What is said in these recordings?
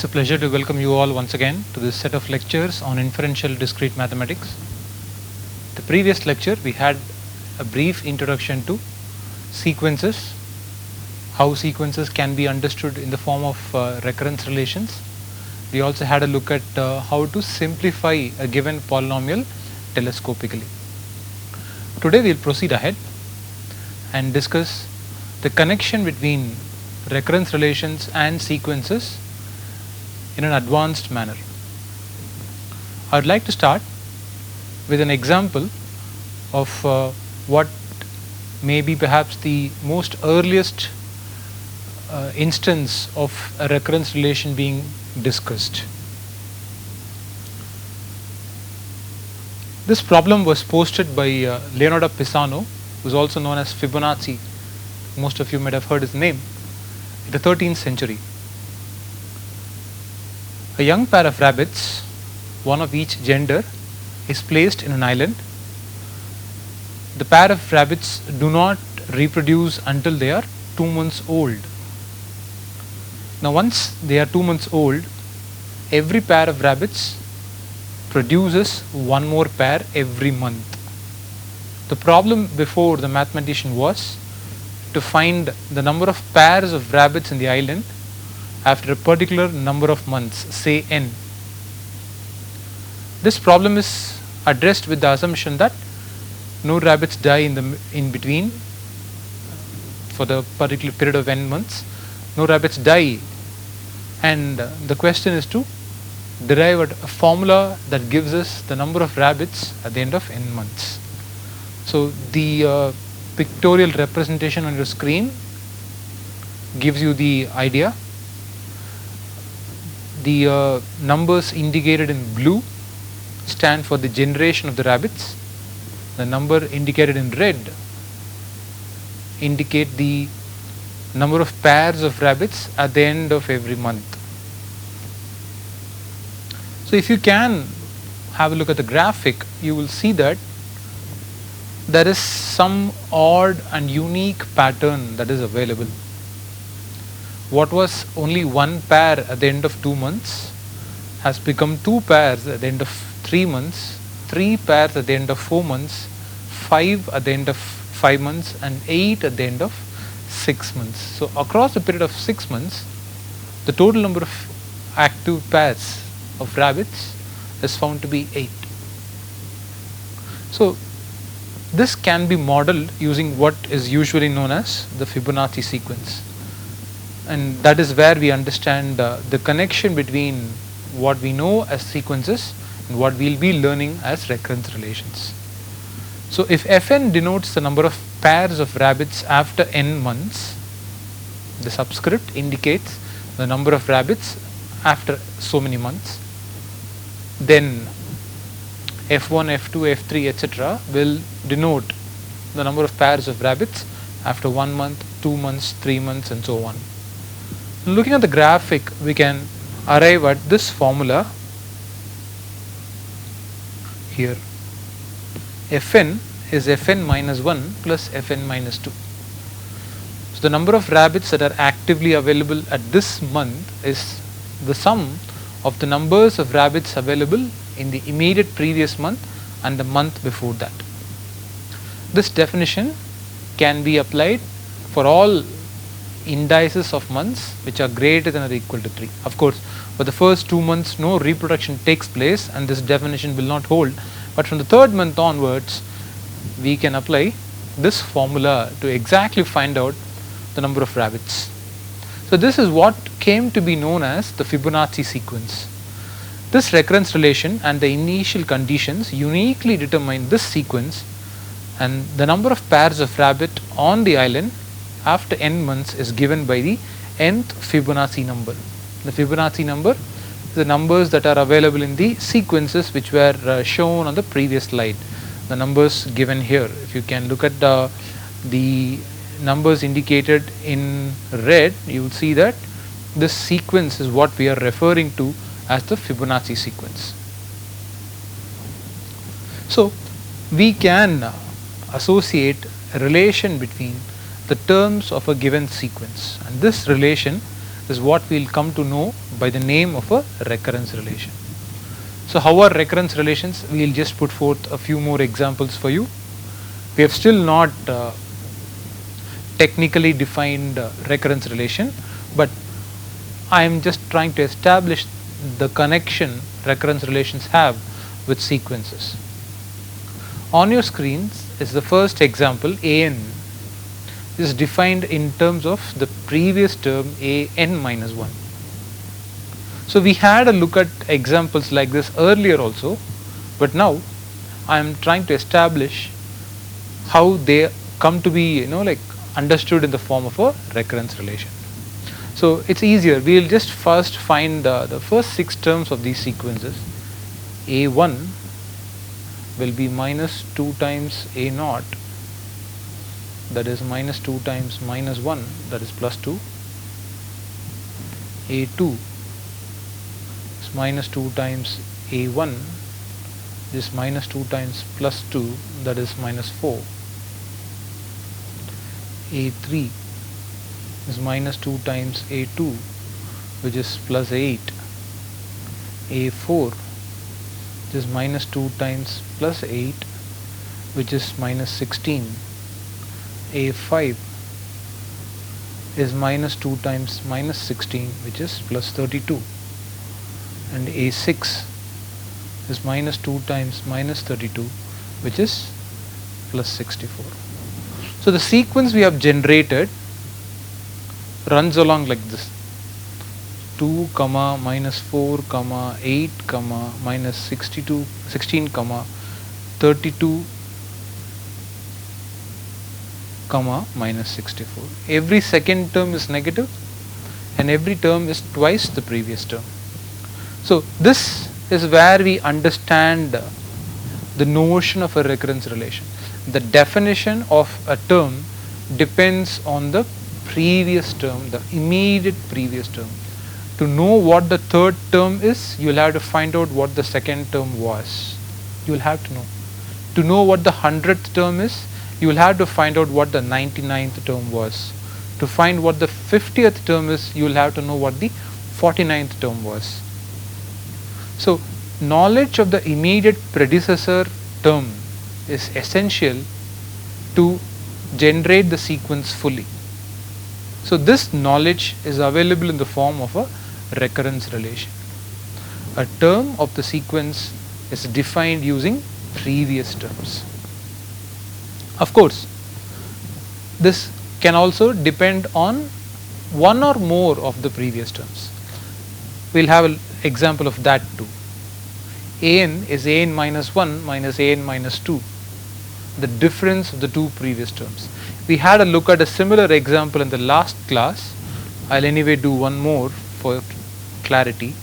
It's a pleasure to welcome you all once again to this set of lectures on inferential discrete mathematics. The previous lecture we had a brief introduction to sequences, how sequences can be understood in the form of recurrence relations. We also had a look at how to simplify a given polynomial telescopically. Today we will proceed ahead and discuss the connection between recurrence relations and sequences in an advanced manner. I would like to start with an example of what may be perhaps the most earliest instance of a recurrence relation being discussed. This problem was posted by Leonardo Pisano, who is also known as Fibonacci. Most of you might have heard his name. In the 13th century. A young pair of rabbits, one of each gender, is placed in an island. The pair of rabbits do not reproduce until they are 2 months old. Now once they are 2 months old, every pair of rabbits produces one more pair every month. The problem before the mathematician was to find the number of pairs of rabbits in the island after a particular number of months, say n. This problem is addressed with the assumption that no rabbits die in between for the particular period of n months. No rabbits die, and the question is to derive a formula that gives us the number of rabbits at the end of n months. So the pictorial representation on your screen gives you the idea. The numbers indicated in blue stand for the generation of the rabbits. The number indicated in red indicate the number of pairs of rabbits at the end of every month. So if you can have a look at the graphic, you will see that there is some odd and unique pattern that is available. What was only one pair at the end of 2 months has become 2 pairs at the end of 3 months, 3 pairs at the end of 4 months, 5 at the end of 5 months, and 8 at the end of 6 months. So across the period of 6 months, the total number of active pairs of rabbits is found to be 8. So this can be modeled using what is usually known as the Fibonacci sequence. And that is where we understand the connection between what we know as sequences and what we will be learning as recurrence relations. So if Fn denotes the number of pairs of rabbits after n months, the subscript indicates the number of rabbits after so many months, then F1, F2, F3, etc. will denote the number of pairs of rabbits after 1 month, 2 months, 3 months, and so on. Looking at the graphic, we can arrive at this formula here. Fn is Fn minus 1 plus Fn minus 2. So the number of rabbits that are actively available at this month is the sum of the numbers of rabbits available in the immediate previous month and the month before that. This definition can be applied for all indices of months which are greater than or equal to 3. Of course, for the first 2 months no reproduction takes place and this definition will not hold, but from the 3rd month onwards we can apply this formula to exactly find out the number of rabbits. So this is what came to be known as the Fibonacci sequence. This recurrence relation and the initial conditions uniquely determine this sequence, and the number of pairs of rabbit on the island after n months is given by the nth Fibonacci number. The Fibonacci number is the numbers that are available in the sequences which were shown on the previous slide. The numbers given here, if you can look at the numbers indicated in red, you will see that this sequence is what we are referring to as the Fibonacci sequence. So we can associate a relation between the terms of a given sequence, and this relation is what we will come to know by the name of a recurrence relation. So how are recurrence relations? We will just put forth a few more examples for you. We have still not technically defined recurrence relation, but I am just trying to establish the connection recurrence relations have with sequences. On your screens is the first example. An is defined in terms of the previous term an minus 1. So we had a look at examples like this earlier also, but now I am trying to establish how they come to be understood in the form of a recurrence relation. So it's easier. We will just first find the first 6 terms of these sequences. A1 will be minus 2 times A0, that is minus 2 times minus 1, that is plus 2. A2 is minus 2 times A1, this is minus 2 times plus 2, that is minus 4. A3 is minus 2 times A2, which is plus 8. A4 is minus 2 times plus 8, which is minus 16. A5 is minus 2 times minus 16, which is plus 32. And A6 is minus 2 times minus 32, which is plus 64. So the sequence we have generated runs along like this: 2, minus 4, 8, minus 62, 16, 32, minus 64. Every second term is negative and every term is twice the previous term. So this is where we understand the notion of a recurrence relation. The definition of a term depends on the previous term, the immediate previous term. To know what the third term is, you will have to find out what the second term was. You will have to know. To know what the 100th term is, you will have to find out what the 99th term was. To find what the 50th term is, you will have to know what the 49th term was. So knowledge of the immediate predecessor term is essential to generate the sequence fully. So this knowledge is available in the form of a recurrence relation. A term of the sequence is defined using previous terms. Of course, this can also depend on one or more of the previous terms. We will have an example of that too. An is an minus 1 minus an minus 2, the difference of the two previous terms. We had a look at a similar example in the last class. I will anyway do one more for clarity.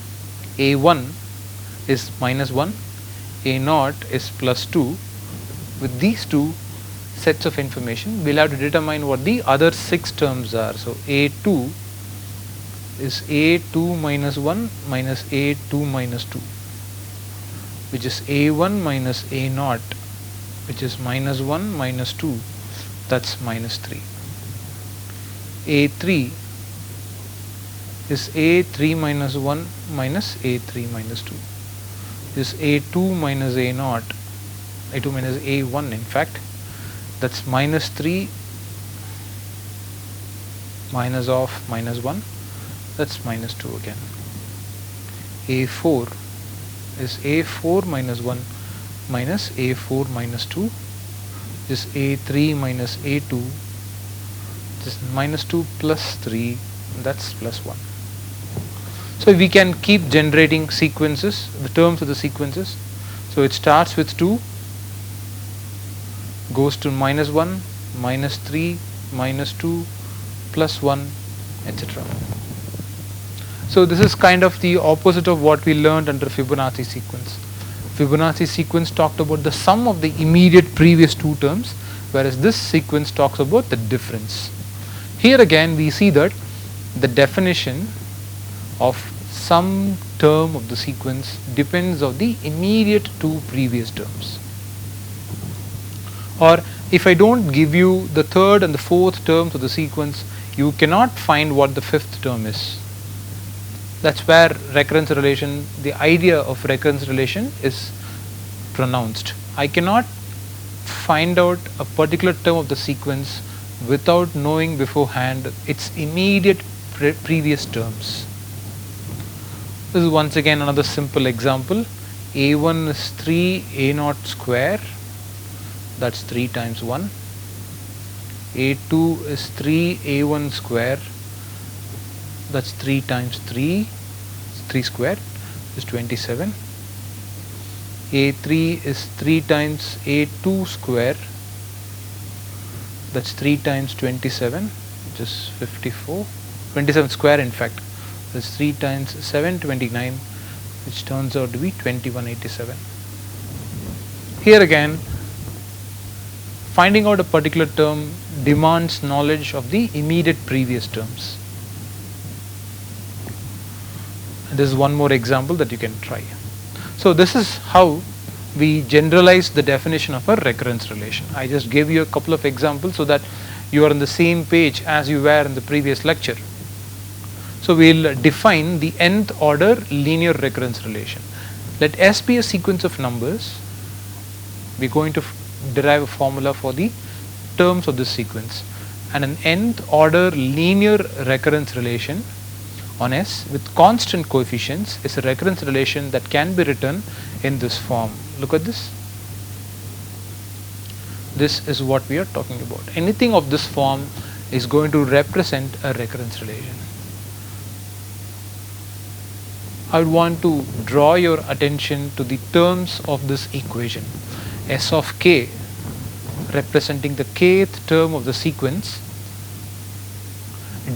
A1 is minus 1, A0 is plus 2. With these two sets of information, we will have to determine what the other 6 terms are. So A2 is A2 minus 1 minus A2 minus 2, which is A1 minus A0, which is minus 1 minus 2, that's minus 3. A3 is A3 minus 1 minus A3 minus 2. This is A2 minus A0, A2 minus A1 in fact, that's minus 3 minus of minus 1, that's minus 2 again. A4 is A4 minus 1 minus A4 minus 2, this is A3 minus A2, this is minus 2 plus 3, that's plus 1. So we can keep generating sequences, the terms of the sequences. So it starts with 2, goes to minus 1, minus 3, minus 2, plus 1, etc. So this is kind of the opposite of what we learned under Fibonacci sequence. Fibonacci sequence talked about the sum of the immediate previous two terms, whereas this sequence talks about the difference. Here again we see that the definition of some term of the sequence depends on the immediate two previous terms. Or if I don't give you the third and the fourth terms of the sequence, you cannot find what the fifth term is. That's where recurrence relation, the idea of recurrence relation is pronounced. I cannot find out a particular term of the sequence without knowing beforehand its immediate previous terms. This is once again another simple example. A1 is 3 A0 square, that's 3 times 1. A2 is 3 A1 square, that's 3 times 3, 3 square is 27. A3 is 3 times A2 square, that's 3 times 27, which is 54, 27 square in fact, that's 3 times 729, which turns out to be 2187. Here again, finding out a particular term demands knowledge of the immediate previous terms. This is one more example that you can try. So this is how we generalize the definition of a recurrence relation. I just gave you a couple of examples so that you are on the same page as you were in the previous lecture. So we'll define the nth order linear recurrence relation. Let S be a sequence of numbers. We're going to derive a formula for the terms of this sequence, and an nth order linear recurrence relation on S with constant coefficients is a recurrence relation that can be written in this form. Look at this. This is what we are talking about. Anything of this form is going to represent a recurrence relation. I would want to draw your attention to the terms of this equation. S of k representing the kth term of the sequence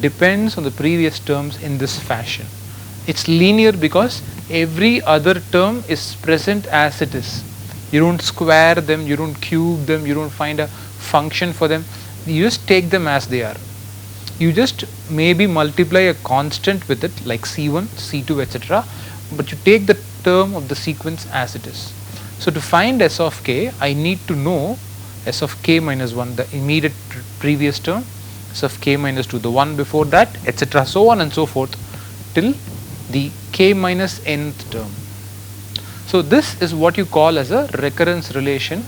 depends on the previous terms in this fashion. It's linear because every other term is present as it is. You don't square them, you don't cube them, you don't find a function for them. You just take them as they are. You just maybe multiply a constant with it like C1, C2, etc. But you take the term of the sequence as it is. So to find S of k, I need to know S of k minus 1, the immediate previous term, S of k minus 2, the one before that, etc. so on and so forth till the k minus nth term. So this is what you call as a recurrence relation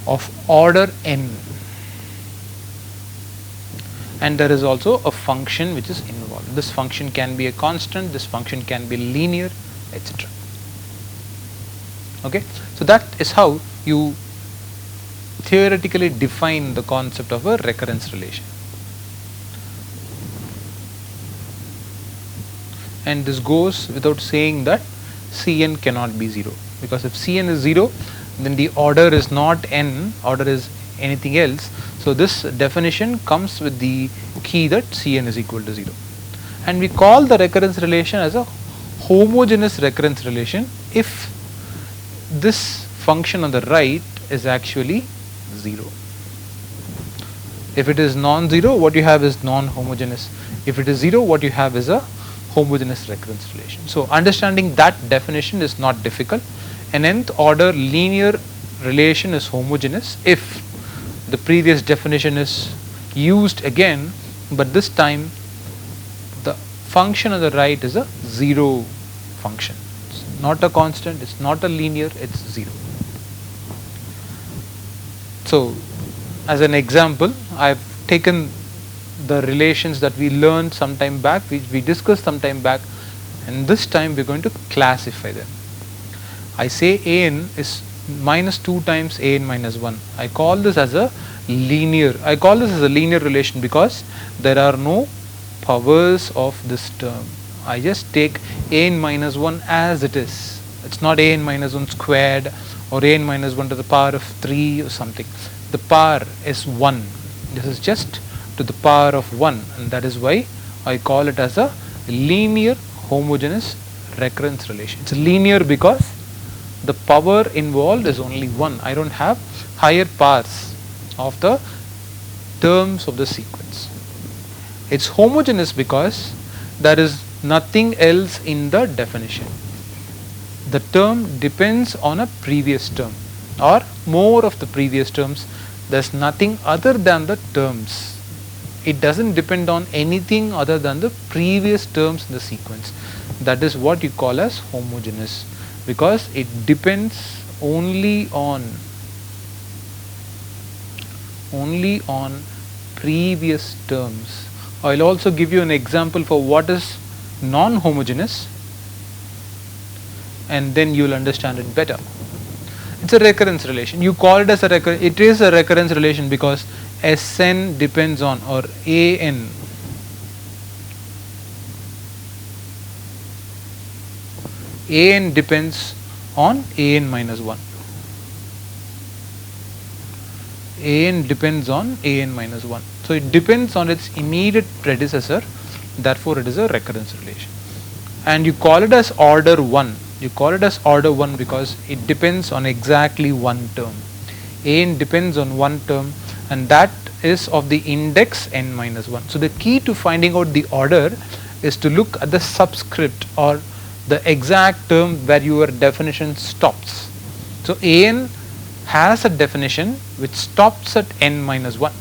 of order n. And there is also a function which is involved. This function can be a constant, this function can be linear, etc. Okay, so that is how you theoretically define the concept of a recurrence relation. And this goes without saying that Cn cannot be 0, because if Cn is 0, then the order is not n, order is anything else. So this definition comes with the key that Cn is equal to 0. And we call the recurrence relation as a homogeneous recurrence relation if this function on the right is actually 0. If it is non-zero, what you have is non-homogeneous. If it is 0, what you have is a homogeneous recurrence relation. So understanding that definition is not difficult. An nth order linear relation is homogeneous if the previous definition is used again, but this time the function on the right is a 0 function. It's not a constant, it's not a linear, it's 0. So as an example, I've taken the relations that we learned some time back, which we discussed some time back, and this time we're going to classify them. I say an is minus 2 times an minus 1. I call this as a linear. I call this as a linear relation because there are no powers of this term. I just take an minus 1 as it is. It's not an minus 1 squared or an minus 1 to the power of 3 or something. The power is 1. This is just to the power of 1, and that is why I call it as a linear homogeneous recurrence relation. It's linear because the power involved is only 1. I don't have higher powers of the terms of the sequence. It's homogeneous because there is nothing else in the definition. The term depends on a previous term or more of the previous terms. There's nothing other than the terms it doesn't depend on anything other than the previous terms in the sequence. That is what you call as homogeneous, because it depends only on previous terms. I will also give you an example for what is non-homogeneous, and then you will understand it better. It's a recurrence relation. You call it as a recurrence. It is a recurrence relation because Sn depends on, or An depends on An minus 1. An depends on An minus 1. So it depends on its immediate predecessor, therefore it is a recurrence relation. And you call it as order 1. You call it as order 1 because it depends on exactly one term. An depends on one term, and that is of the index n minus 1. So the key to finding out the order is to look at the subscript, or the exact term where your definition stops. So An has a definition which stops at n minus 1,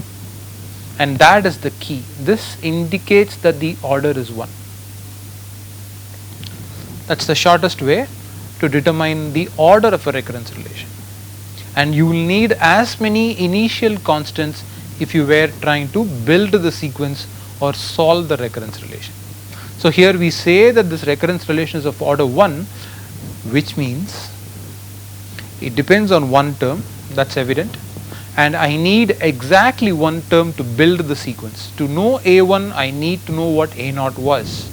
and that is the key. This indicates that the order is 1. That's the shortest way to determine the order of a recurrence relation. And you will need as many initial constants if you were trying to build the sequence or solve the recurrence relation. So here we say that this recurrence relation is of order 1, which means it depends on one term, that's evident, and I need exactly one term to build the sequence. To know A1, I need to know what A0 was.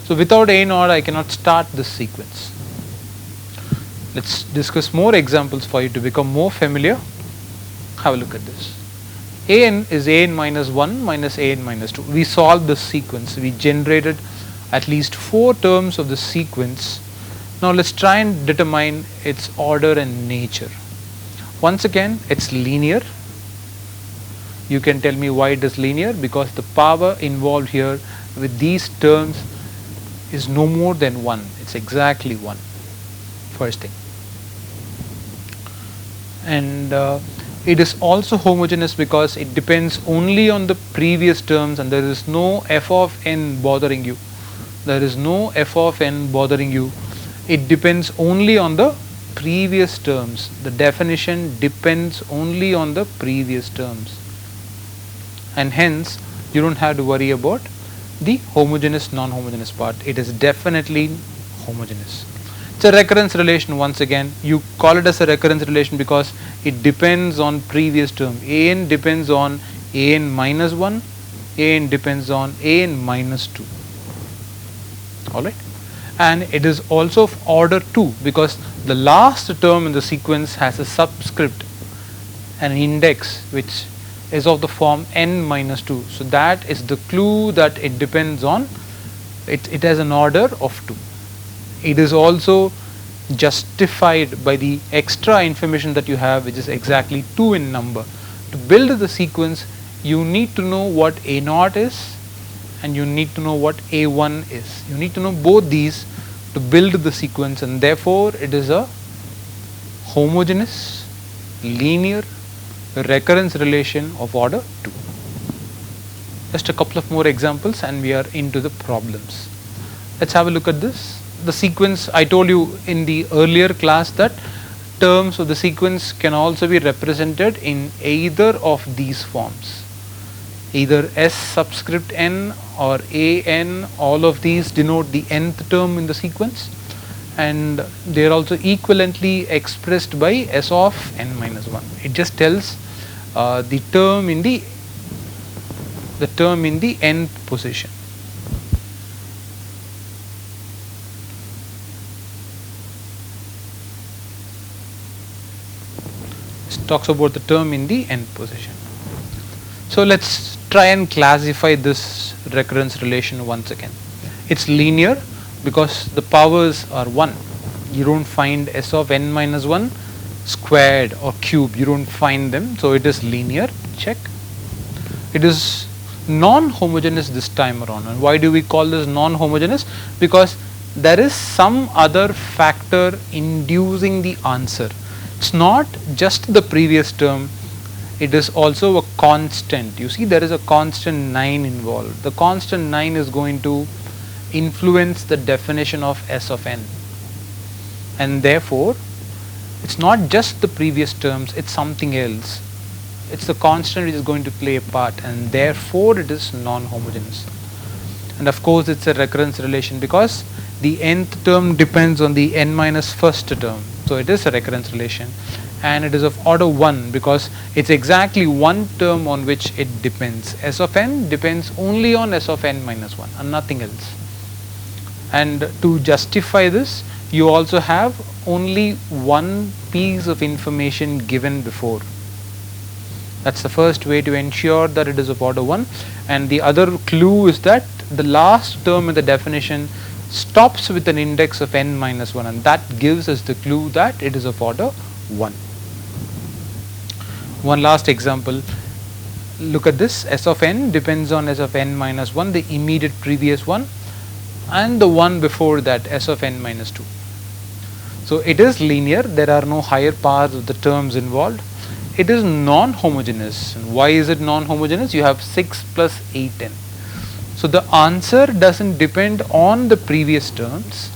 So without A0, I cannot start this sequence. Let's discuss more examples for you to become more familiar. Have a look at this. An is An minus 1 minus An minus 2. We solved this sequence. We generated at least 4 terms of the sequence. Now let's try and determine its order and nature. Once again, it's linear. You can tell me why it is linear, because the power involved here with these terms is no more than 1. It's exactly 1. First thing. And it is also homogeneous because it depends only on the previous terms, and there is no f of n bothering you. There is no f of n bothering you. It depends only on the previous terms. The definition depends only on the previous terms, and hence you don't have to worry about the homogeneous non-homogeneous part. It is definitely homogeneous. It's a recurrence relation. Once again, you call it as a recurrence relation because it depends on previous term. An depends on An minus 1, An depends on An minus 2. Alright, and it is also of order 2 because the last term in the sequence has a subscript, an index which is of the form n minus 2. So that is the clue that it depends on, it has an order of 2. It is also justified by the extra information that you have, which is exactly 2 in number. To build the sequence, you need to know what A0 is and you need to know what A1 is. You need to know both these to build the sequence, and therefore it is a homogeneous, linear, recurrence relation of order 2. Just a couple of more examples and we are into the problems. Let's have a look at this. The sequence, I told you in the earlier class that terms of the sequence can also be represented in either of these forms. Either S subscript n or An, all of these denote the nth term in the sequence, and they are also equivalently expressed by S of n minus 1. It just tells the term in the nth position. Talks about the term in the nth position. So let's try and classify this recurrence relation once again. It's linear because the powers are 1. You don't find S of n minus 1 squared or cube. You don't find them. So it is linear. Check. It is non-homogeneous this time around. And why do we call this non-homogeneous? Because there is some other factor inducing the answer. It's not just the previous term, it is also a constant. You see, there is a constant 9 involved. The constant 9 is going to influence the definition of S of n, and therefore it's not just the previous terms, it's something else. It's the constant which is going to play a part, and therefore it is non-homogeneous. And of course it's a recurrence relation because the nth term depends on the n minus first term, so it is a recurrence relation. And it is of order 1 because it's exactly one term on which it depends. S of n depends only on S of n minus 1 and nothing else. And to justify this, you also have only one piece of information given before. That's the first way to ensure that it is of order 1. And the other clue is that the last term in the definition stops with an index of n minus 1, and that gives us the clue that it is of order 1. One last example. Look at this. S of n depends on S of n minus 1, the immediate previous one, and the one before that, S of n minus 2. So it is linear. There are no higher powers of the terms involved. It is non-homogeneous. And why is it non-homogeneous? You have 6 plus 8n. So the answer doesn't depend on the previous terms.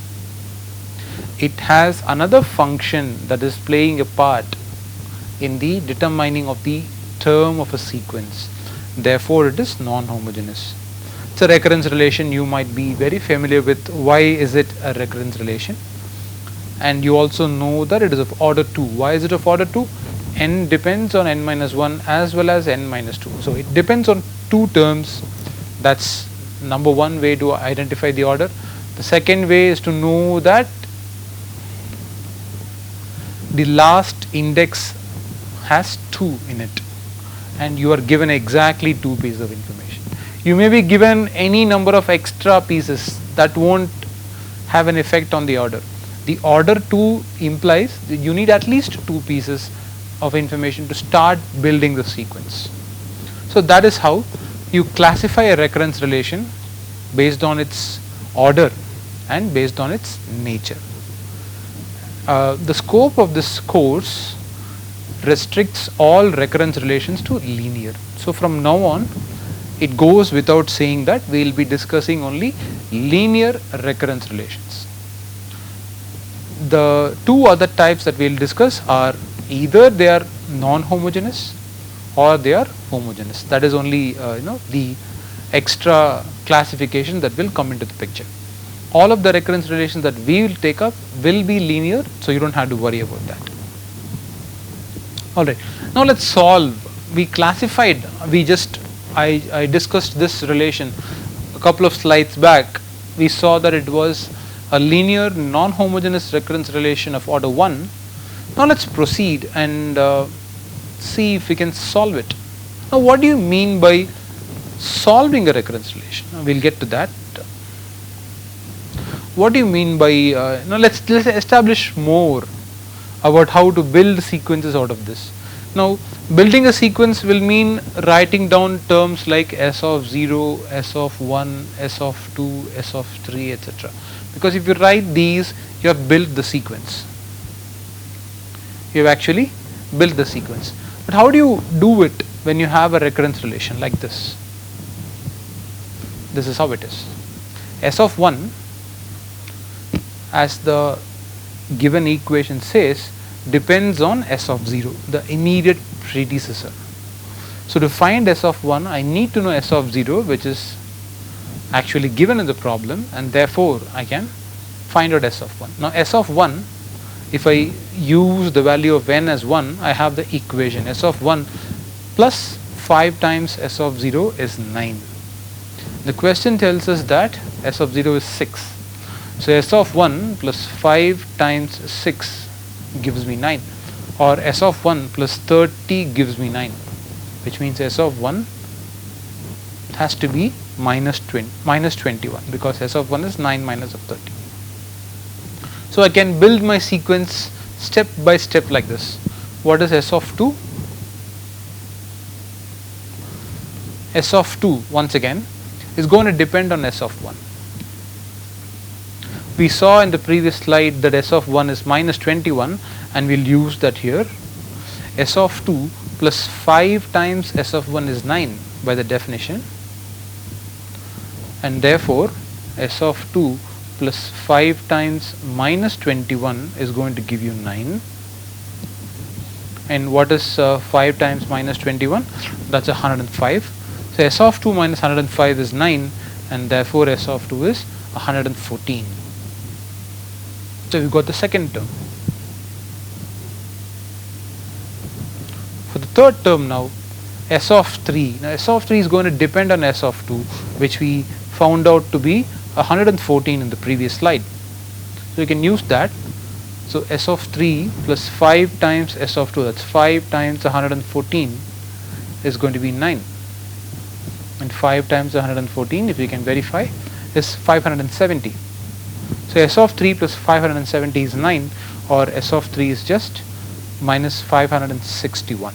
It has another function that is playing a part in the determining of the term of a sequence. Therefore it is non-homogeneous. It's a recurrence relation. You might be very familiar with why is it a recurrence relation, and you also know that it is of order 2. Why is it of order 2? N depends on n minus 1 as well as n minus 2. So it depends on two terms. That's number one way to identify the order. The second way is to know that the last index has 2 in it, and you are given exactly 2 pieces of information. You may be given any number of extra pieces that won't have an effect on the order. The order 2 implies that you need at least 2 pieces of information to start building the sequence. So that is how you classify a recurrence relation based on its order and based on its nature. The scope of this course restricts all recurrence relations to linear. So from now on, it goes without saying that we will be discussing only linear recurrence relations. The two other types that we will discuss are either they are non-homogeneous or they are homogeneous. That is only the extra classification that will come into the picture. All of the recurrence relations that we will take up will be linear, so you don't have to worry about that. Alright, now let's solve. We classified, I discussed this relation a couple of slides back. We saw that it was a linear non-homogeneous recurrence relation of order 1. Now let's proceed and see if we can solve it. Now what do you mean by solving a recurrence relation? We'll get to that. What do you mean by, now let's establish more about how to build sequences out of this. Now building a sequence will mean writing down terms like S of 0, S of 1, S of 2, S of 3, etc. Because if you write these, you have built the sequence. You have actually built the sequence. But how do you do it when you have a recurrence relation like this? This is how it is. S of 1, as the given equation says, depends on S of 0, the immediate predecessor. So to find S of 1, I need to know S of 0, which is actually given in the problem, and therefore I can find out S of 1. Now S of 1, if I use the value of n as 1, I have the equation S of 1 plus 5 times S of 0 is 9. The question tells us that S of 0 is 6. So S of 1 plus 5 times 6 gives me 9, or S of 1 plus 30 gives me 9, which means S of 1 has to be minus 21, because S of 1 is 9 minus of 30. So I can build my sequence step by step like this. What is S of 2? S of 2 once again is going to depend on S of 1. We saw in the previous slide that S of 1 is minus 21, and we'll use that here. S of 2 plus 5 times S of 1 is 9 by the definition, and therefore S of 2 plus 5 times minus 21 is going to give you 9. And what is 5 times minus 21? That's 105. So S of 2 minus 105 is 9, and therefore S of 2 is 114. So we got the second term. For the third term now, S of 3. Now S of 3 is going to depend on S of 2, which we found out to be 114 in the previous slide. So you can use that. So S of 3 plus 5 times S of 2, that's 5 times 114 is going to be 9. And 5 times 114, if we can verify, is 570. So S of 3 plus 570 is 9, or S of 3 is just minus 561.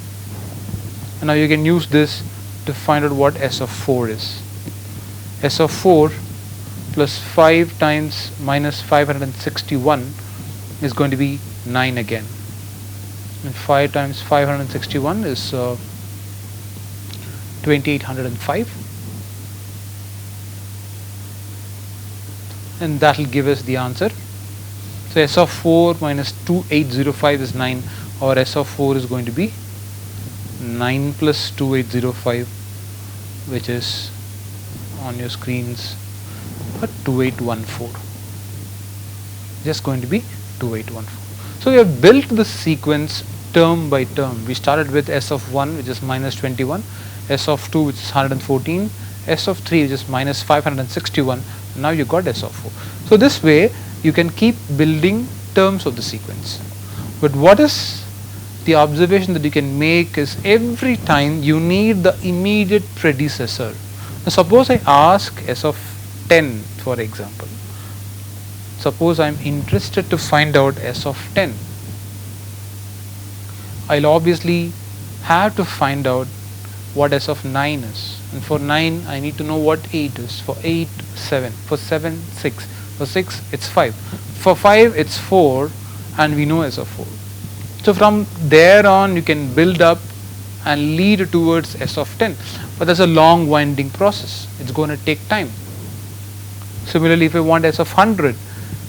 And now you can use this to find out what S of 4 is. S of 4 plus 5 times minus 561 is going to be 9 again. And 5 times 561 is 2805. And that will give us the answer. So S of 4 minus 2805 is 9, or S of 4 is going to be 9 plus 2805, which is on your screens 2814. Just going to be 2814. So we have built the sequence term by term. We started with S of 1, which is minus 21, S of 2, which is 114, S of 3, which is minus 561. Now you got S of 4. So this way you can keep building terms of the sequence. But what is the observation that you can make is every time you need the immediate predecessor. Now suppose I ask S of 10, for example. Suppose I am interested to find out S of 10. I'll obviously have to find out what S of 9 is. And for 9 I need to know what 8 is. For 8, 7. For 7, 6. For 6 it's 5. For 5 it's 4, and we know S of 4. So from there on you can build up and lead towards S of 10. But that's a long winding process. It's going to take time. Similarly, if I want S of 100,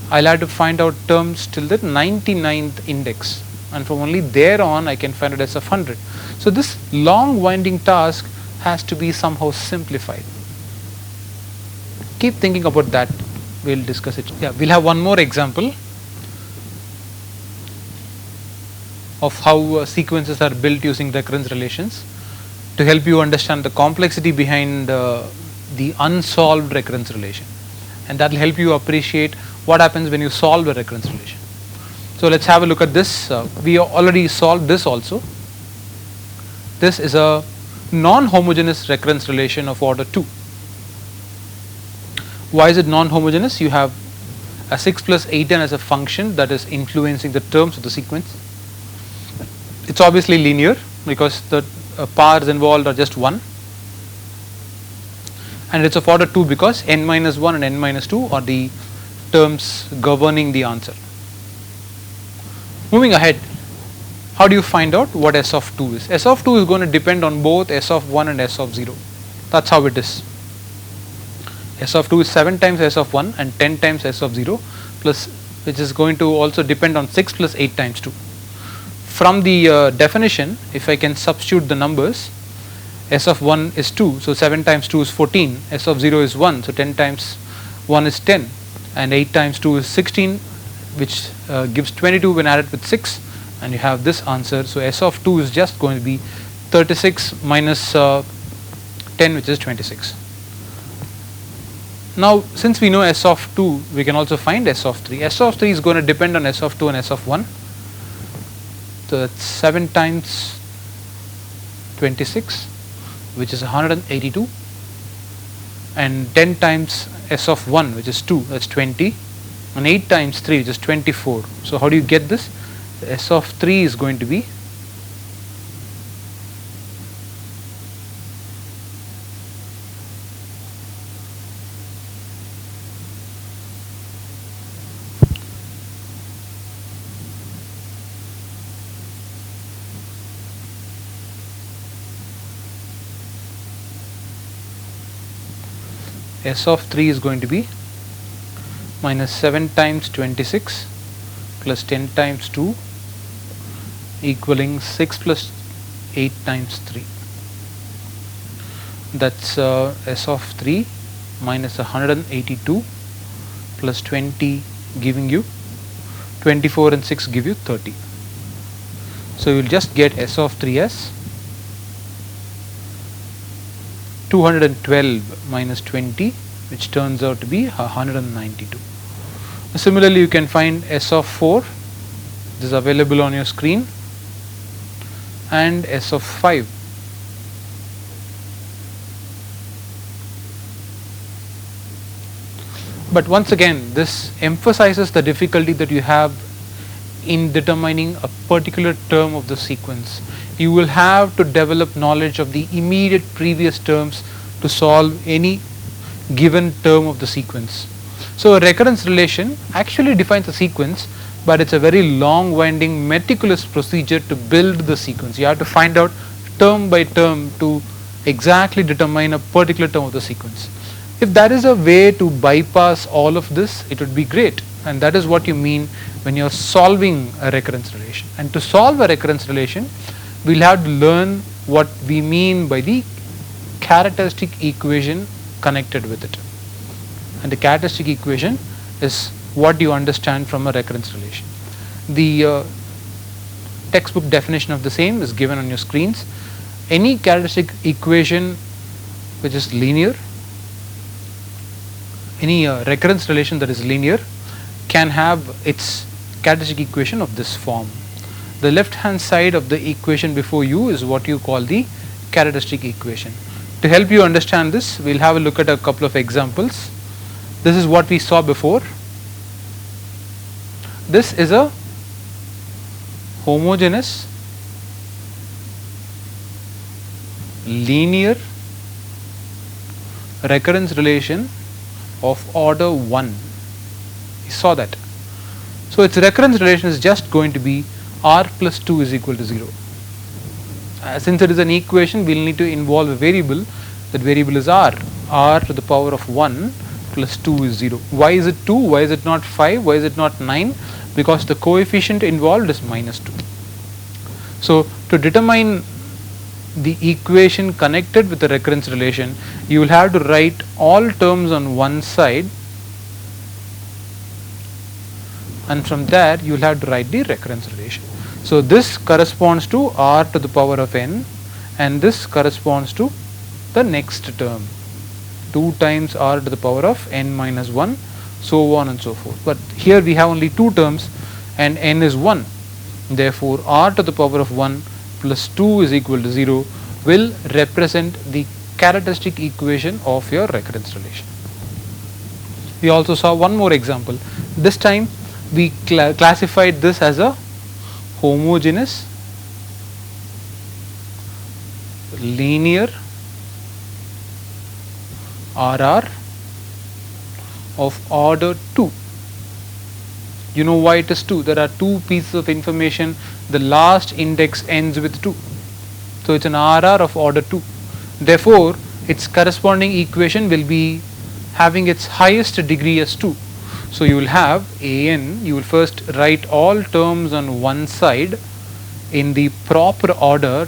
I'll have to find out terms till the 99th index, and from only there on I can find out S of 100. So this long winding task has to be somehow simplified. Keep thinking about that. We'll discuss it. Yeah, we'll have one more example of how sequences are built using recurrence relations to help you understand the complexity behind the unsolved recurrence relation, and that will help you appreciate what happens when you solve a recurrence relation. So let's have a look at this. We already solved this also. This is a non-homogeneous recurrence relation of order 2. Why is it non-homogeneous? You have a 6 plus 8n as a function that is influencing the terms of the sequence. It's obviously linear because the powers involved are just 1, and it's of order 2 because n minus 1 and n minus 2 are the terms governing the answer. Moving ahead, how do you find out what S of 2 is? S of 2 is going to depend on both S of 1 and S of 0. That's how it is. S of 2 is 7 times S of 1 and 10 times S of 0, plus, which is going to also depend on 6 plus 8 times 2. From the definition, if I can substitute the numbers, S of 1 is 2, so 7 times 2 is 14, S of 0 is 1, so 10 times 1 is 10, and 8 times 2 is 16, which gives 22 when added with 6, and you have this answer. So S of 2 is just going to be 36 minus 10, which is 26. Now since we know S of 2, we can also find S of 3. S of 3 is going to depend on S of 2 and S of 1. So that's 7 times 26, which is 182, and 10 times S of 1, which is 2, that's 20, and 8 times 3, which is 24. So how do you get this? S of 3 is going to be S of 3 is going to be minus 7 times 26 plus 10 times 2 equaling 6 plus 8 times 3. That's S of 3 minus 182 plus 20 giving you 24 and 6 give you 30. So you will just get S of 3 as 212 minus 20, which turns out to be 192. Similarly, you can find S of 4, this is available on your screen, and S of 5. But once again, this emphasizes the difficulty that you have in determining a particular term of the sequence. You will have to develop knowledge of the immediate previous terms to solve any given term of the sequence. So a recurrence relation actually defines a sequence, but it's a very long winding meticulous procedure to build the sequence. You have to find out term by term to exactly determine a particular term of the sequence. If that is a way to bypass all of this, it would be great, and that is what you mean when you're solving a recurrence relation. And to solve a recurrence relation, we'll have to learn what we mean by the characteristic equation connected with it. And the characteristic equation is what you understand from a recurrence relation. The textbook definition of the same is given on your screens. Any characteristic equation which is linear, any recurrence relation that is linear can have its characteristic equation of this form. The left hand side of the equation before you is what you call the characteristic equation. To help you understand this, we'll have a look at a couple of examples. This is what we saw before. This is a homogeneous linear recurrence relation of order 1. You saw that. So its recurrence relation is just going to be r plus 2 is equal to 0. Since it is an equation, we will need to involve a variable. That variable is r to the power of 1 plus 2 is 0. Why is it 2? Why is it not 5? Why is it not 9? Because the coefficient involved is minus 2. So to determine the equation connected with the recurrence relation, you will have to write all terms on one side, and from there you will have to write the recurrence relation. So this corresponds to r to the power of n, and this corresponds to the next term, 2 times r to the power of n minus 1, so on and so forth. But here we have only 2 terms and n is 1. Therefore r to the power of 1 plus 2 is equal to 0 will represent the characteristic equation of your recurrence relation. We also saw one more example. This time we classified this as a homogeneous linear RR of order 2. You know why it is 2? There are 2 pieces of information. The last index ends with 2. So it's an RR of order 2. Therefore, its corresponding equation will be having its highest degree as 2. So you will have AN, you will first write all terms on one side in the proper order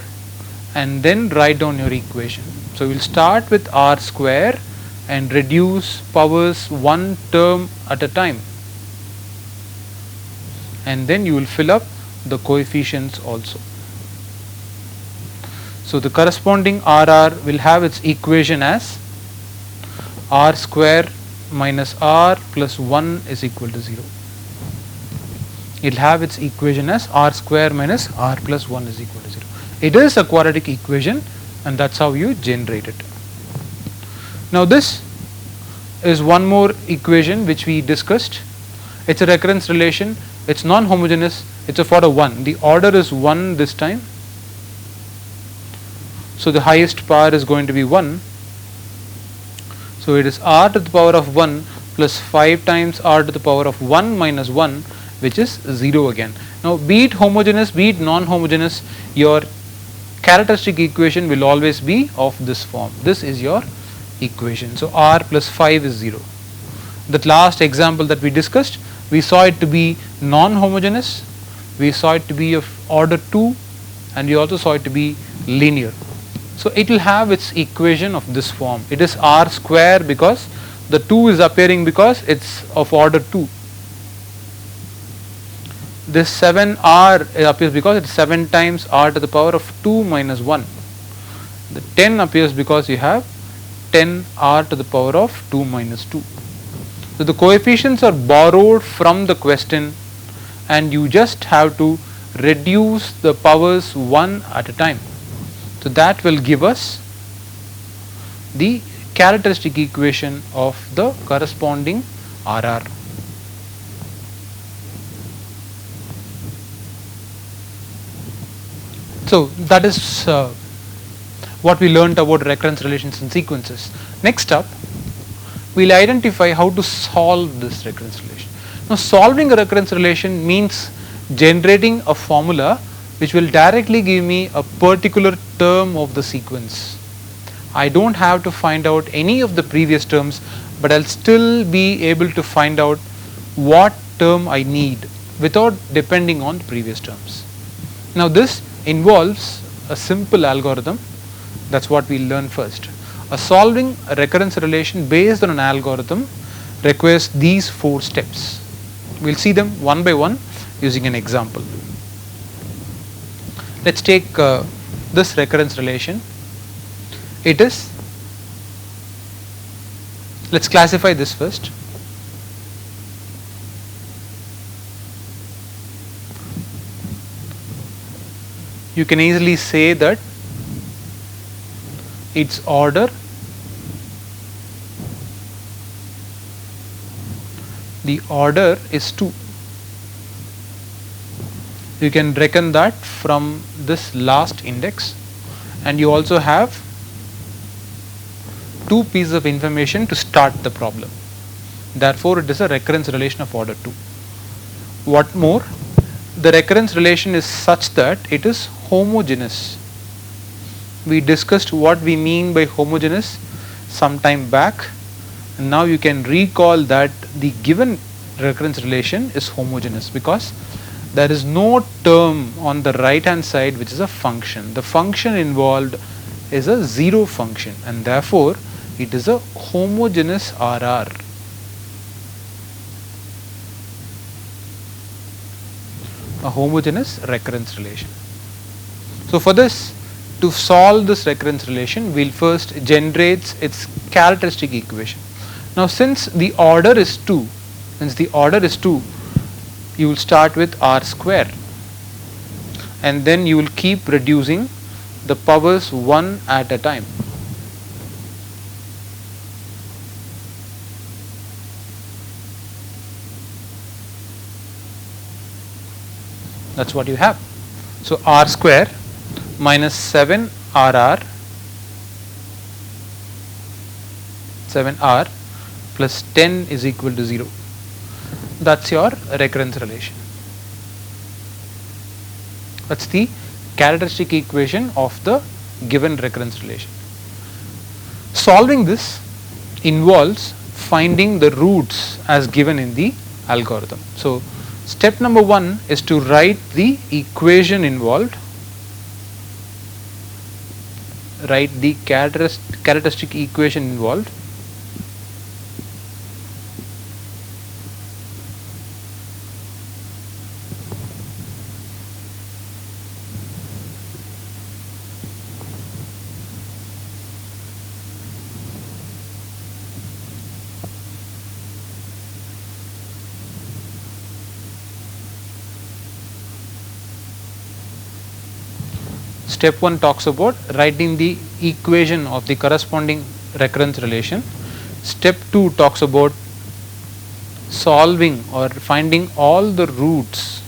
and then write down your equation. So we will start with R square and reduce powers one term at a time, and then you will fill up the coefficients also. So the corresponding RR will have its equation as R square minus R plus 1 is equal to 0. It will have its equation as R square minus R plus 1 is equal to 0. It is a quadratic equation, and that's how you generate it. Now this is one more equation which we discussed. It's a recurrence relation. It's non-homogeneous. It's of order 1. The order is 1 this time. So the highest power is going to be 1. So it is r to the power of 1 plus 5 times r to the power of 1 minus 1, which is 0 again. Now be it homogeneous, be it non-homogeneous, your characteristic equation will always be of this form. This is your equation. So r plus 5 is 0. That last example that we discussed, we saw it to be non-homogeneous, we saw it to be of order 2, and we also saw it to be linear. So it will have its equation of this form. It is r square because the 2 is appearing because it's of order 2. This 7r appears because it's 7 times r to the power of 2 minus 1. The 10 appears because you have 10 r to the power of 2 minus 2. So the coefficients are borrowed from the question, and you just have to reduce the powers one at a time. So that will give us the characteristic equation of the corresponding RR. So that is what we learnt about recurrence relations and sequences. Next up, we will identify how to solve this recurrence relation. Now, solving a recurrence relation means generating a formula which will directly give me a particular term of the sequence. I don't have to find out any of the previous terms, but I'll still be able to find out what term I need without depending on the previous terms. Now, this involves a simple algorithm. That's what we'll learn first. Solving a recurrence relation based on an algorithm requires these 4 steps. We'll see them one by one using an example. Let's take this recurrence relation. It is, let's classify this first. You can easily say that its order, the order is 2. You can reckon that from this last index, and you also have 2 pieces of information to start the problem. Therefore, it is a recurrence relation of order 2. What more, the recurrence relation is such that it is homogeneous. We discussed what we mean by homogeneous some time back, and now you can recall that the given recurrence relation is homogeneous because there is no term on the right hand side which is a function. The function involved is a 0 function, and therefore it is a homogeneous RR. A homogeneous recurrence relation. So for this, to solve this recurrence relation, we will first generate its characteristic equation. Now, since the order is 2, you will start with r square, and then you will keep reducing the powers one at a time. That's what you have. So r square minus 7 RR, 7r plus 10 is equal to 0. That's your recurrence relation. That's the characteristic equation of the given recurrence relation. Solving this involves finding the roots as given in the algorithm. So step number 1 is to write the equation involved, write the characteristic equation involved. Step 1 talks about writing the equation of the corresponding recurrence relation. Step 2 talks about solving or finding all the roots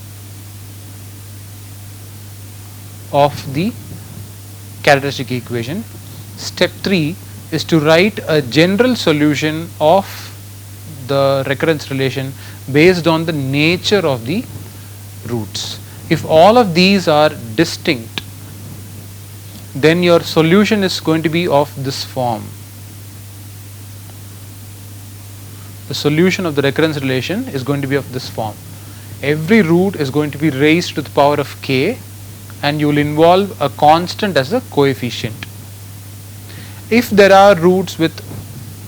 of the characteristic equation. Step 3 is to write a general solution of the recurrence relation based on the nature of the roots. If all of these are distinct, then your solution is going to be of this form. the solution of the recurrence relation is going to be of this form. Every root is going to be raised to the power of k, and you will involve a constant as a coefficient. If there are roots with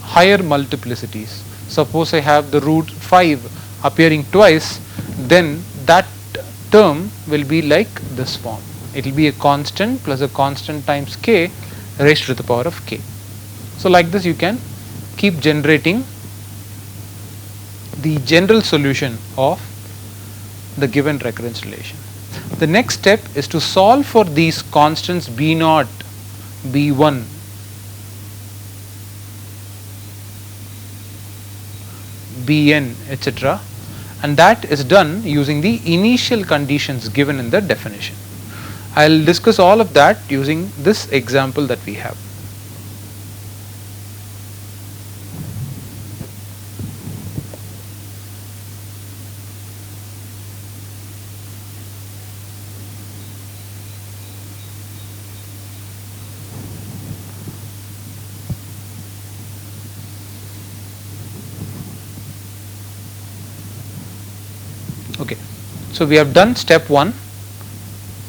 higher multiplicities, suppose I have the root 5 appearing twice, then that term will be like this form. It will be a constant plus a constant times k raised to the power of k. So like this you can keep generating the general solution of the given recurrence relation. The next step is to solve for these constants b0, b1, bn, etc., and that is done using the initial conditions given in the definition. I will discuss all of that using this example that we have. Okay, so we have done step 1,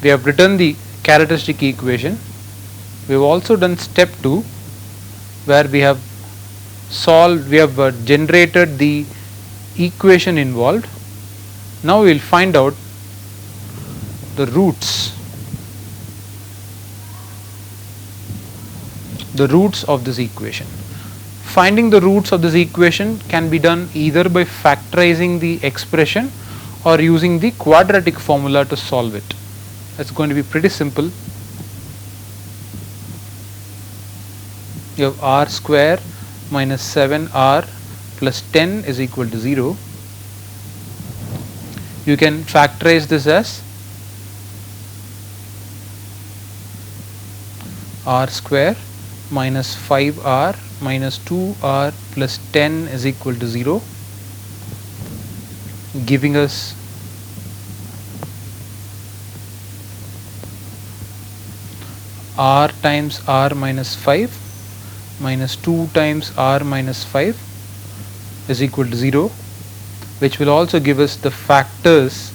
we have written the characteristic equation, we have also done step 2 where we have generated the equation involved. Now we will find out the roots of this equation. Finding the roots of this equation can be done either by factorizing the expression or using the quadratic formula to solve it. It's going to be pretty simple. You have r square minus 7r plus 10 is equal to 0. You can factorize this as r square minus 5r minus 2r plus 10 is equal to 0, giving us r times r minus 5 minus 2 times r minus 5 is equal to 0, which will also give us the factors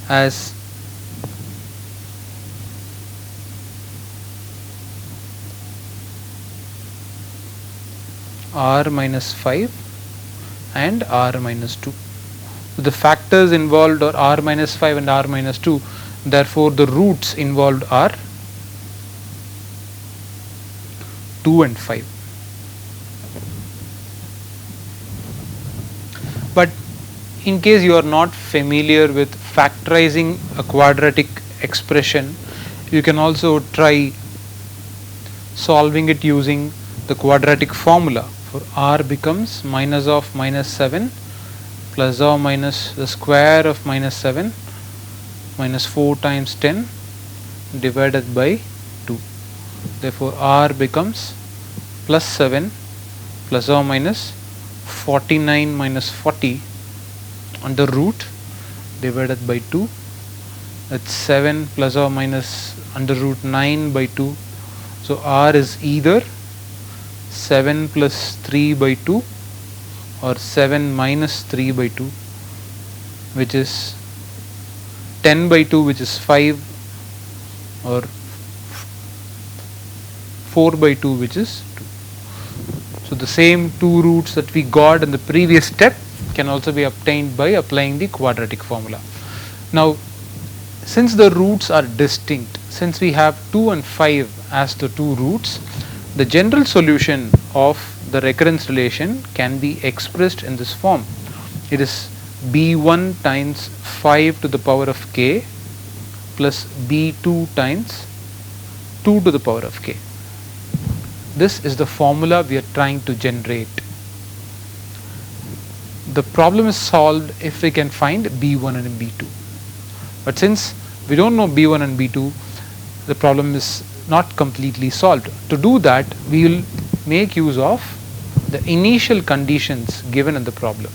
as r minus 5 and r minus 2. The factors involved are r minus 5 and r minus 2, therefore the roots involved are 2 and 5. But in case you are not familiar with factorizing a quadratic expression, you can also try solving it using the quadratic formula. For r becomes minus of minus 7 plus or minus the square of minus 7 minus 4 times 10 divided by 2. Therefore r becomes plus 7 plus or minus 49 minus 40 under root divided by 2. That's 7 plus or minus under root 9 by 2. So r is either 7 plus 3 by 2 or 7 minus 3 by 2, which is 10 by 2, which is 5, or 4 by 2, which is 2. So the same two roots that we got in the previous step can also be obtained by applying the quadratic formula. Now, since the roots are distinct, since we have 2 and 5 as the two roots, the general solution of the recurrence relation can be expressed in this form. It is b1 times 5 to the power of k plus b2 times 2 to the power of k. This is the formula we are trying to generate. The problem is solved if we can find b1 and b2. But since we don't know b1 and b2, the problem is not completely solved. To do that, we will make use of the initial conditions given in the problem.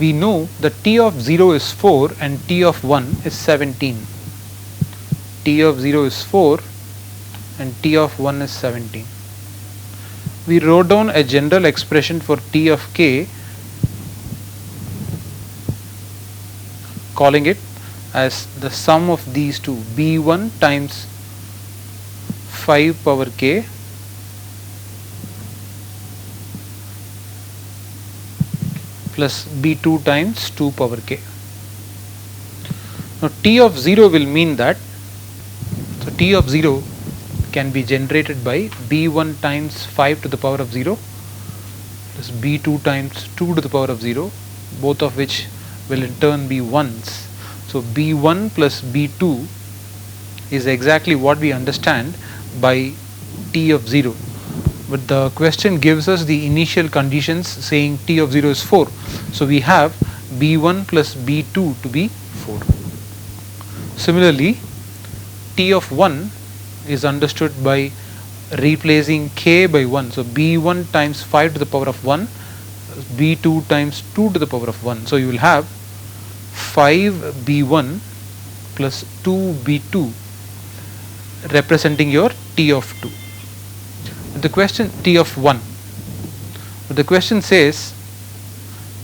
We know that t of 0 is 4 and t of 1 is 17. T of 0 is 4 and t of 1 is 17. we wrote down a general expression for T of k, calling it as the sum of these two, B1 times 5 power k plus B2 times 2 power k. Now T of 0 will mean that, so T of 0 can be generated by B1 times 5 to the power of 0 plus B2 times 2 to the power of 0, both of which will in turn be 1s. So B1 plus B2 is exactly what we understand by T of 0. But the question gives us the initial conditions saying T of 0 is 4. So we have B1 plus B2 to be 4. Similarly, T of 1 is understood by replacing k by 1. So B1 times 5 to the power of 1, B2 times 2 to the power of 1. So you will have 5B1 plus 2B2 representing your T of 2. The question T of 1. The question says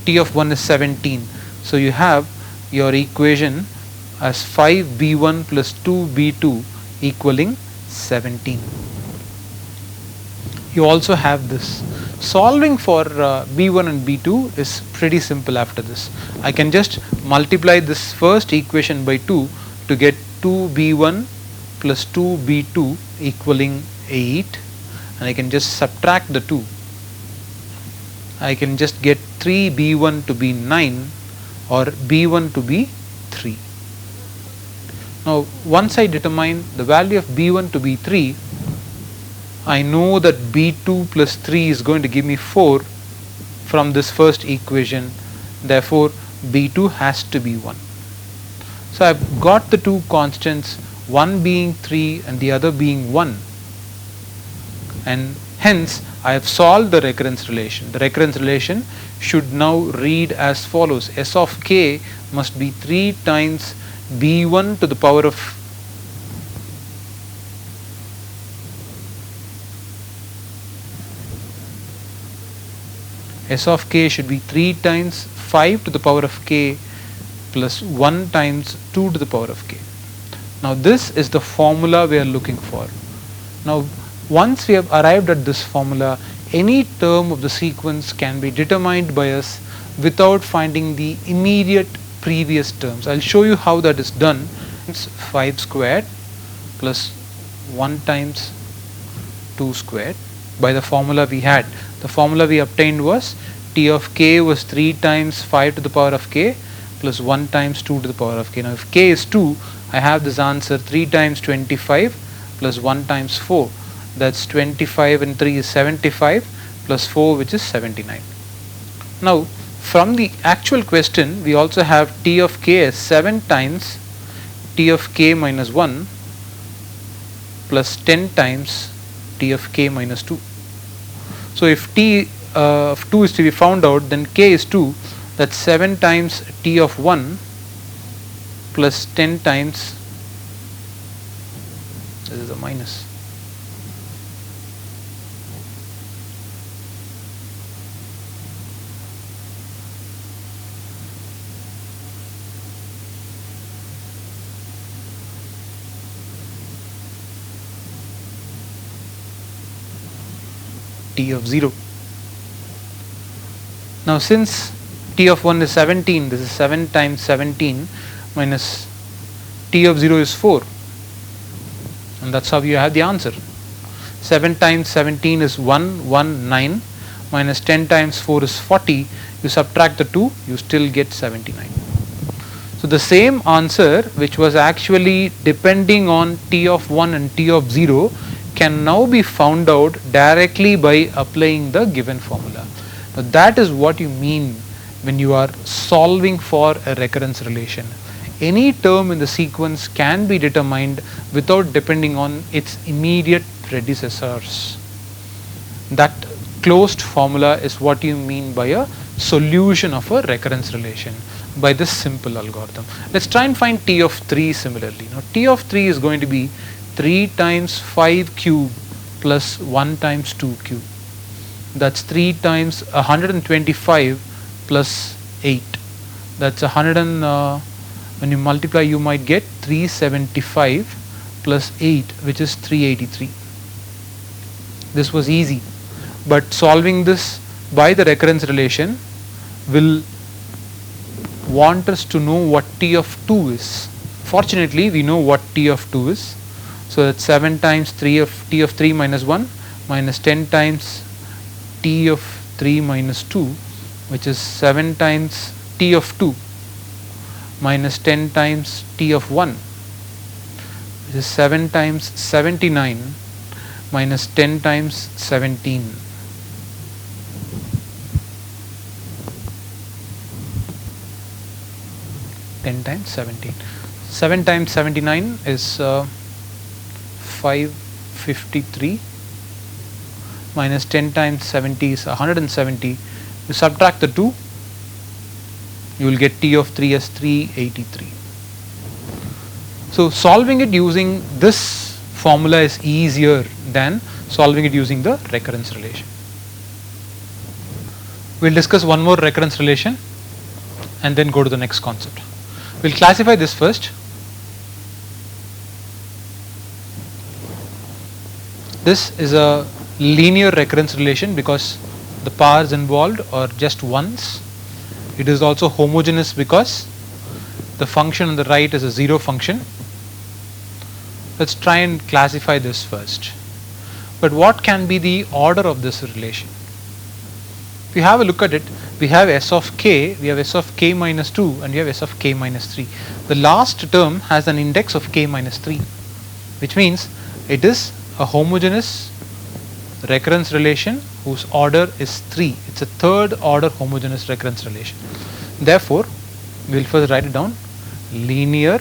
T of 1 is 17. So you have your equation as 5B1 plus 2B2 equaling 17. You also have this. Solving for B1 and B2 is pretty simple after this. I can just multiply this first equation by 2 to get 2B1 plus 2B2 equaling 8, and I can just subtract the 2. I can just get 3B1 to be 9 or B1 to be 3. Now once I determine the value of B1 to be 3, I know that B2 plus 3 is going to give me 4 from this first equation. Therefore B2 has to be 1. So I've got the two constants, one being 3 and the other being 1, and hence I have solved the recurrence relation. The recurrence relation should now read as follows: S of k must be 3 times B1 to the power of S of k should be 3 times 5 to the power of k plus 1 times 2 to the power of k. Now this is the formula we are looking for. Now once we have arrived at this formula, any term of the sequence can be determined by us without finding the immediate previous terms. I will show you how that is done. It's 5 squared plus 1 times 2 squared by the formula we had. The formula we obtained was T of k was 3 times 5 to the power of k plus 1 times 2 to the power of k. Now if k is 2, I have this answer 3 times 25 plus 1 times 4. That's 25 and 3 is 75 plus 4, which is 79. Now from the actual question, we also have T of k as 7 times T of k minus 1 plus 10 times T of k minus 2. So if T of 2 is to be found out, then k is 2, that's 7 times T of 1 plus 10 times, this is a minus, T of 0. Now since T of 1 is 17, this is 7 times 17 minus T of 0 is 4, and that's how you have the answer. 7 times 17 is 119 minus 10 times 4 is 40. You subtract the 2, you still get 79. So the same answer, which was actually depending on T of 1 and T of 0, can now be found out directly by applying the given formula. Now that is what you mean when you are solving for a recurrence relation. Any term in the sequence can be determined without depending on its immediate predecessors. That closed formula is what you mean by a solution of a recurrence relation by this simple algorithm. Let's try and find T of 3 similarly. Now T of 3 is going to be 3 times 5 cube plus 1 times 2 cube. That's 3 times 125 plus 8. That's 100 and when you multiply you might get 375 plus 8, which is 383. This was easy, but solving this by the recurrence relation will want us to know what t of 2 is. Fortunately, we know what t of 2 is. So that's 7 times 3 of t of 3 minus 1 minus 10 times t of 3 minus 2, which is 7 times t of 2 minus 10 times t of 1, which is 7 times 79 minus 10 times 17. Times 17. 7 times 79 is 553 minus 10 times 70 is 170. You subtract the 2, you will get t of 3 as 383. So solving it using this formula is easier than solving it using the recurrence relation. We will discuss one more recurrence relation and then go to the next concept. We will classify this first. This is a linear recurrence relation because the powers involved are just ones. It is also homogeneous because the function on the right is a zero function. Let's try and classify this first. But what can be the order of this relation? If you have a look at it, we have s of k, we have s of k minus 2 and we have s of k minus 3. The last term has an index of k minus 3, which means it is a homogeneous recurrence relation whose order is 3. It's a third order homogeneous recurrence relation. Therefore, we will first write it down: linear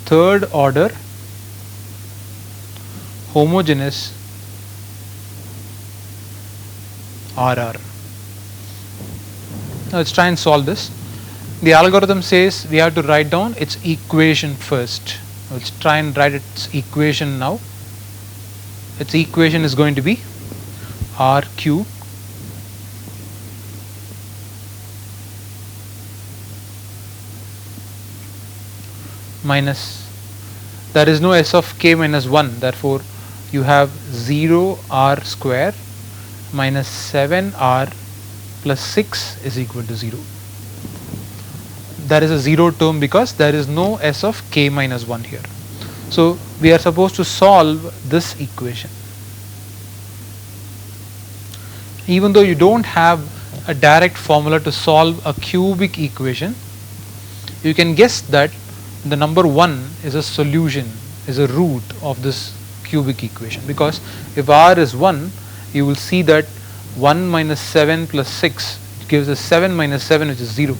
third order homogeneous RR. Now let's try and solve this. The algorithm says we have to write down its equation first. Let's try and write its equation now. Its equation is going to be R cube minus, there is no s of k minus 1, therefore you have 0 r square minus 7 r plus 6 is equal to 0. There is a 0 term because there is no s of k minus 1 here. So we are supposed to solve this equation. Even though you don't have a direct formula to solve a cubic equation, you can guess that the number 1 is a solution, is a root of this cubic equation, because if r is 1, you will see that 1 minus 7 plus 6 gives us 7 minus 7, which is 0.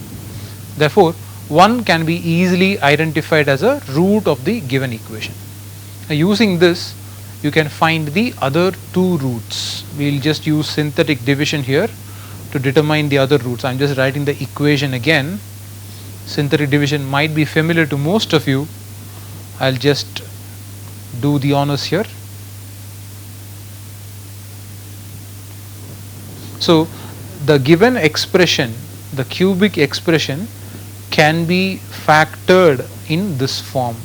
Therefore 1 can be easily identified as a root of the given equation. Now, using this you can find the other two roots. We will just use synthetic division here to determine the other roots. I am just writing the equation again. Synthetic division might be familiar to most of you. I will just do the honors here. So the given expression, the cubic expression, can be factored in this form,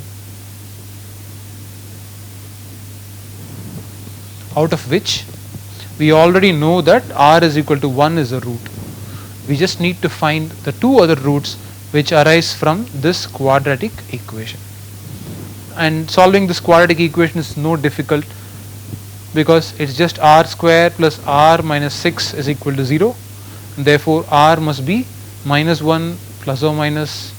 out of which we already know that r is equal to 1 is a root. We just need to find the two other roots which arise from this quadratic equation. And solving this quadratic equation is no difficult, because it's just r square plus r minus 6 is equal to 0. Therefore r must be minus 1 plus or minus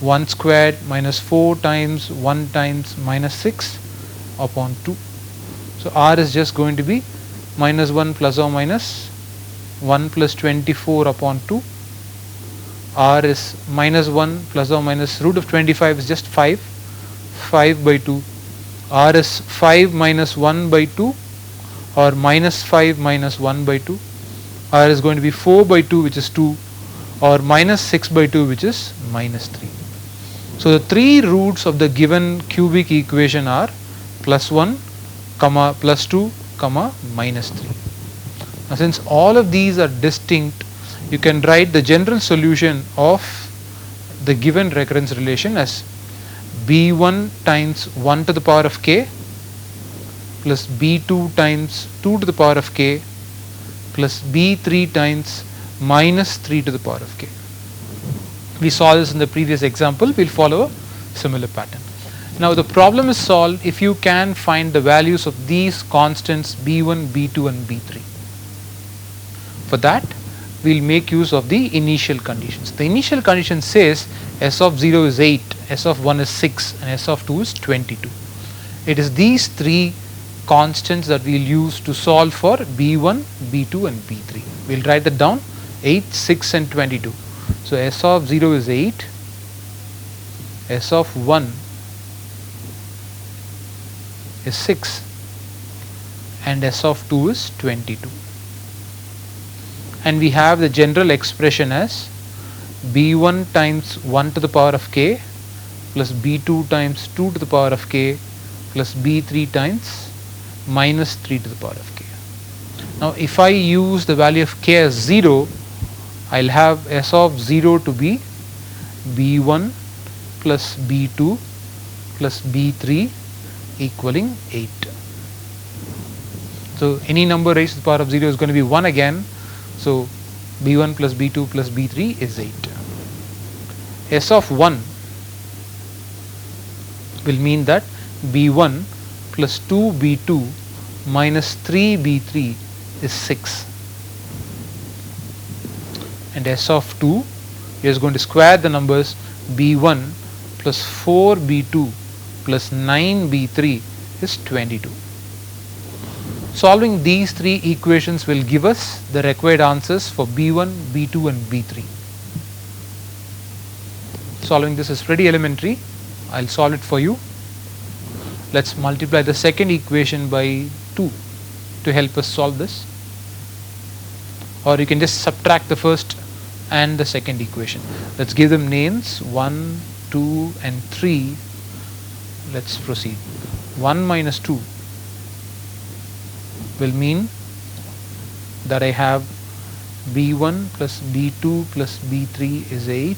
1 squared minus 4 times 1 times minus 6 upon 2. So r is just going to be minus 1 plus or minus 1 plus 24 upon 2. R is minus 1 plus or minus root of 25 is just 5 by 2. R is 5 minus 1 by 2 or minus 5 minus 1 by 2. R is going to be 4 by 2, which is 2, or minus 6 by 2, which is minus 3. So the three roots of the given cubic equation are plus 1, comma plus 2, comma minus 3. Now since all of these are distinct, you can write the general solution of the given recurrence relation as b1 times 1 to the power of k plus b2 times 2 to the power of k plus b3 times minus 3 to the power of k. We saw this in the previous example. We'll follow a similar pattern. Now the problem is solved if you can find the values of these constants b1, b2 and b3. For that, we'll make use of the initial conditions. The initial condition says s of 0 is 8, s of 1 is 6 and s of 2 is 22. It is these three constants that we'll use to solve for b1, b2 and b3. We'll write that down: 8, 6 and 22. So s of 0 is 8, s of 1 is 6 and s of 2 is 22. And we have the general expression as b1 times 1 to the power of k plus b2 times 2 to the power of k plus b3 times minus 3 to the power of k. Now if I use the value of k as 0, I'll have s of 0 to be b1 plus b2 plus b3 equaling 8. So any number raised to the power of 0 is going to be 1 again. So b1 plus b2 plus b3 is 8. S of 1 will mean that b1 plus 2b2 minus 3b3 is 6. And s of 2, you are just going to square the numbers. b1 plus 4b2 plus 9b3 is 22. Solving these three equations will give us the required answers for b1, b2 and b3. Solving this is pretty elementary. I'll solve it for you. Let's multiply the second equation by 2 to help us solve this. Or you can just subtract the first and the second equation. Let's give them names 1, 2 and 3. Let's proceed. 1 minus 2 will mean that I have b1 plus b2 plus b3 is 8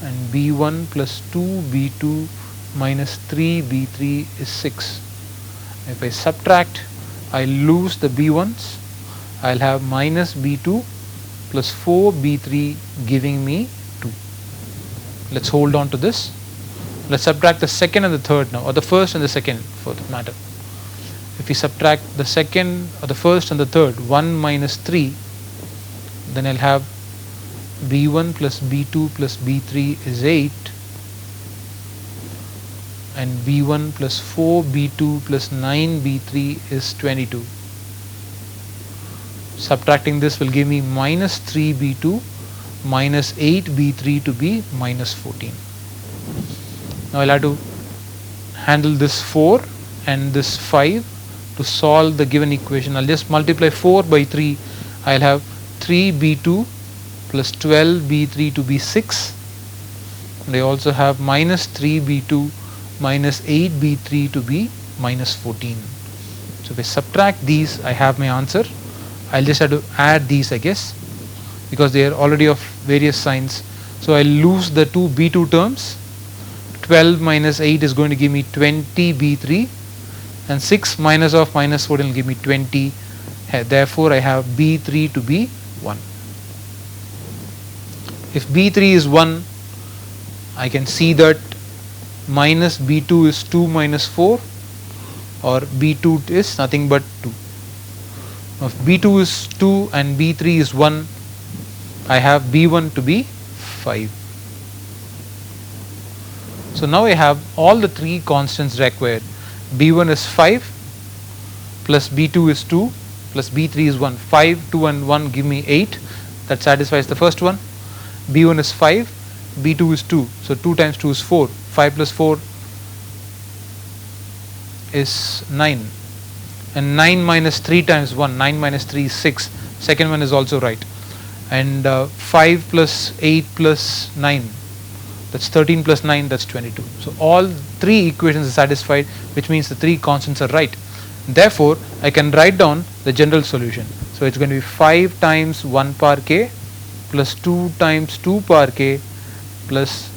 and b1 plus 2b2 minus 3b3 is 6. If I subtract, I lose the b1s. I'll have minus b2 plus 4b3 giving me 2. Let's hold on to this. Let's subtract the second and the third now, or the first and the second for that matter. If we subtract the second or the first and the third, 1 minus 3, then I'll have b1 plus b2 plus b3 is 8 and b1 plus 4b2 plus 9b3 is 22. Subtracting this will give me minus 3b2 minus 8b3 to be minus 14. Now I'll have to handle this 4 and this 5 to solve the given equation. I'll just multiply 4 by 3. I'll have 3b2 plus 12b3 to be 6. And I also have minus 3b2 minus 8b3 to be minus 14. So if I subtract these, I have my answer. I'll just have to add these, I guess, because they are already of various signs. So I'll lose the two b2 terms. 12 minus 8 is going to give me 20b3 and 6 minus of minus 14 will give me 20. Therefore I have b3 to be 1. If b3 is 1, I can see that minus b2 is 2 minus 4, or b2 is nothing but 2. If b2 is 2 and b3 is 1, I have b1 to be 5. So now I have all the three constants required. b1 is 5 plus b2 is 2 plus b3 is 1. 5, 2 and 1 give me 8. That satisfies the first one. b1 is 5, b2 is 2. So 2 times 2 is 4. 5 plus 4 is 9. And 9 minus 3 times 1. 9 minus 3 is 6. Second one is also right. And 5 plus 8 plus 9. That's 13 plus 9, that's 22. So all three equations are satisfied, which means the three constants are right. Therefore, I can write down the general solution. So it's going to be 5 times 1 power k plus 2 times 2 power k plus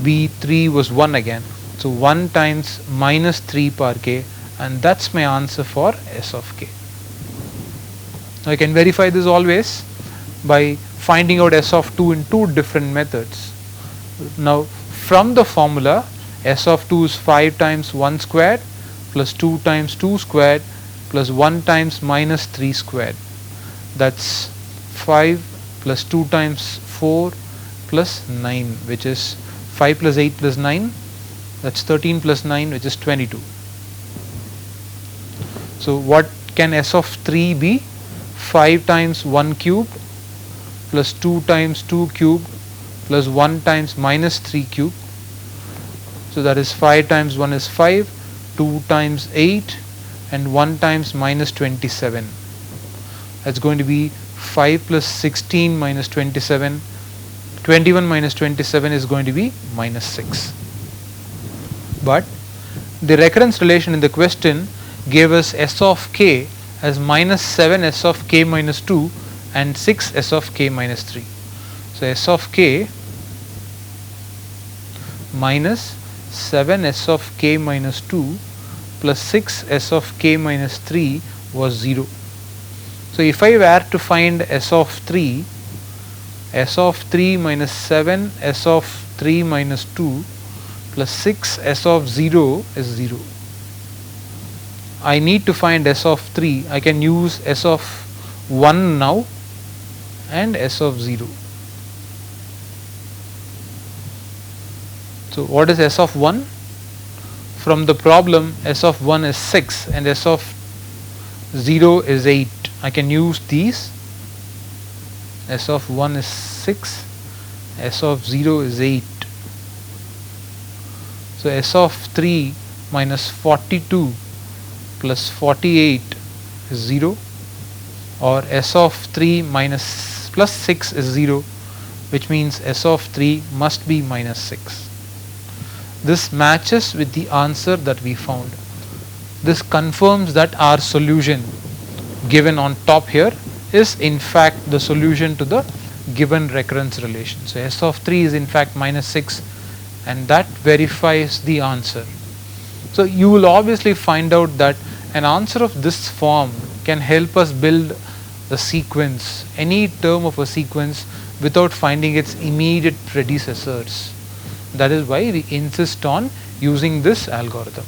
B3 was 1 again. So 1 times minus 3 power k, and that's my answer for S of k. Now I can verify this always by finding out S of 2 in two different methods. Now from the formula, S of 2 is 5 times 1 squared plus 2 times 2 squared plus 1 times minus 3 squared. That's 5 plus 2 times 4 plus 9, which is 5 plus 8 plus 9, that's 13 plus 9, which is 22. So what can S of 3 be? 5 times 1 cubed plus 2 times 2 cubed plus 1 times minus 3 cubed. So that is 5 times 1 is 5, 2 times 8 and 1 times minus 27. That's going to be 5 plus 16 minus 27. 21 minus 27 is going to be minus 6. But the recurrence relation in the question gave us S of k as minus 7 S of k minus 2 and 6 S of k minus 3. So S of k minus 7 S of k minus 2 plus 6 S of k minus 3 was 0. So if I were to find S of 3, S of 3 minus 7 S of 3 minus 2 plus 6 S of 0 is 0. I need to find S of 3. I can use S of 1 now and S of 0. So what is S of 1? From the problem, S of 1 is 6 and S of 0 is 8. I can use these. S of 1 is 6, S of 0 is 8. So S of 3 minus 42 plus 48 is 0, or S of 3 minus plus 6 is 0, which means S of 3 must be minus 6. This matches with the answer that we found. This confirms that our solution given on top here is in fact the solution to the given recurrence relation. So S of 3 is in fact minus 6, and that verifies the answer. So you will obviously find out that an answer of this form can help us build the sequence, any term of a sequence, without finding its immediate predecessors. That is why we insist on using this algorithm.